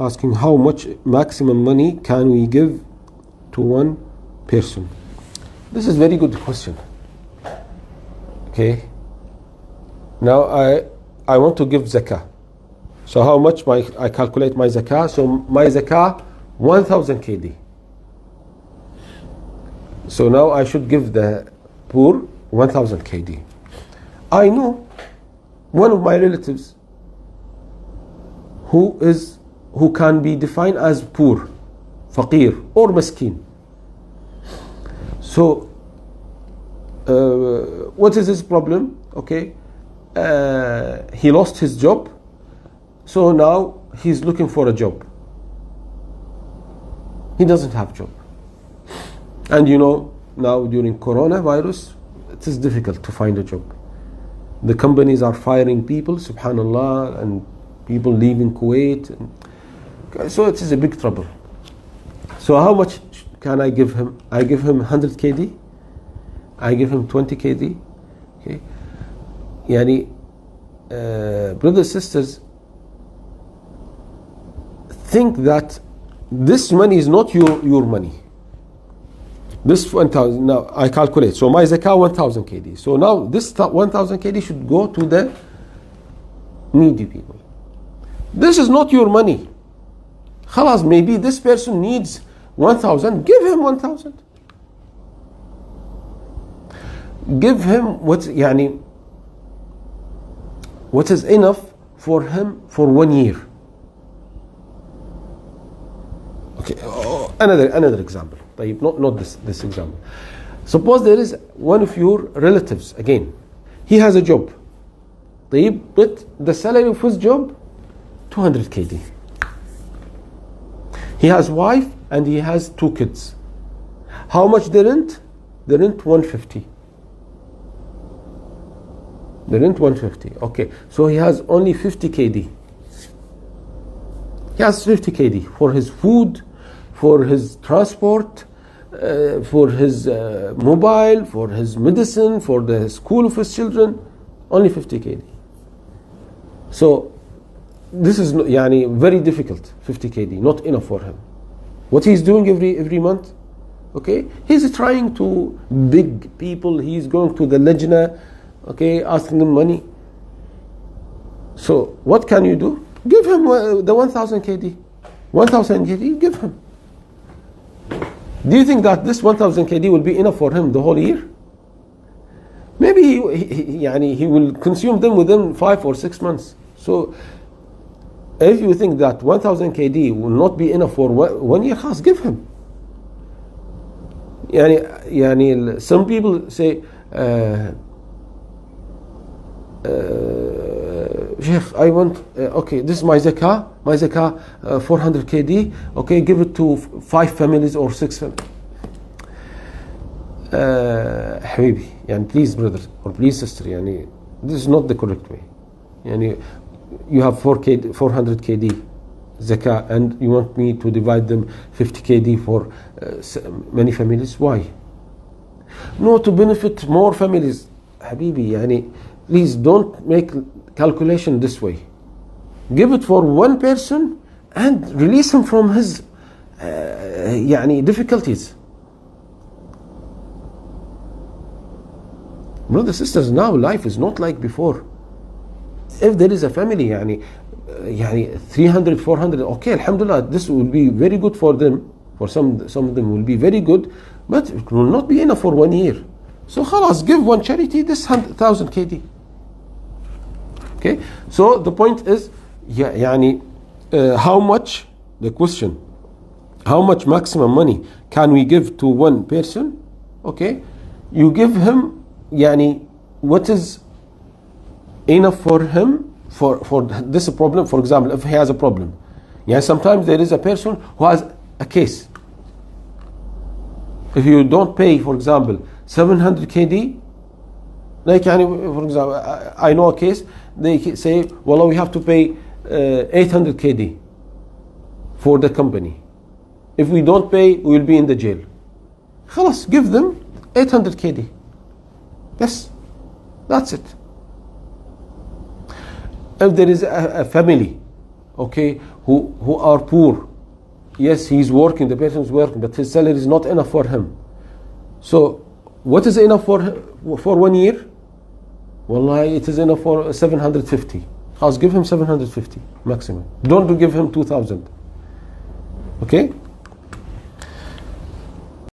asking how much maximum money can we give to one person? This is a very good question. Okay. Now I want to give zakah. So how much I calculate my zakah? So my zakah 1000 KD. So now I should give the poor 1000 KD. I know one of my relatives who can be defined as poor, faqir or miskin. So what is his problem? Okay, he lost his job, so now he's looking for a job. He doesn't have a job, and you know now during coronavirus it is difficult to find a job. The companies are firing people, subhanallah, and people leaving Kuwait. So it is a big trouble. So how much can I give him? I give him 100 KD. I give him 20 KD. Okay. Yani, brothers, sisters, think that this money is not your money. This 1000, now I calculate. So my zakah 1000 KD. So now this 1000 KD should go to the needy people. This is not your money. Khalas, maybe this person needs 1000, give him 1000. Give him what is enough for him for 1 year. Okay, another example. Not this example. Suppose there is one of your relatives, again, he has a job. But the salary of his job 200 KD. He has wife and he has 2 kids. How much the rent? The rent 150. The rent 150. Okay, so he has only 50 KD. He has 50 KD for his food, for his transport, for his mobile, for his medicine, for the school of his children. Only 50 KD. So this is very difficult. 50 KD, not enough for him. What he's doing every month, okay, he's trying to beg people. He's going to the lajna, okay, asking them money. So what can you do? Give him the 1000 KD. 1000 KD, give him. Do you think that this 1000 KD will be enough for him the whole year? Maybe he will consume them within 5 or 6 months. So if you think that 1000 KD will not be enough for 1 year, give him. Some people say, Sheikh, I want, okay, this is my zakah 400 KD, okay, give it to 5 families or 6 families. Habibi, please brother or please sister, this is not the correct way. You have 400 KD zakah and you want me to divide them 50 KD for many families. Why? No, to benefit more families. Habibi, please don't make calculation this way. Give it for one person and release him from his difficulties. Brothers, sisters, now life is not like before. If there is a family, 300, 400, okay, alhamdulillah, this will be very good for them. For some of them will be very good, but it will not be enough for 1 year. So khalas, give one charity this 1000 KD. Okay, so the point is, how much, the question, how much maximum money can we give to one person? Okay, you give him, what is enough for him for this problem. For example, if he has a problem, sometimes there is a person who has a case. If you don't pay, for example, 700 KD, like for example, I know a case, they say, well, we have to pay 800 KD for the company. If we don't pay, we will be in the jail. Khalas, give them 800 KD. Yes, that's it. If there is a family, okay, who are poor. Yes, he's working, the person is working, but his salary is not enough for him. So what is enough for 1 year? Wallahi, it is enough for 750. I'll give him 750 maximum. Don't give him 2,000. Okay?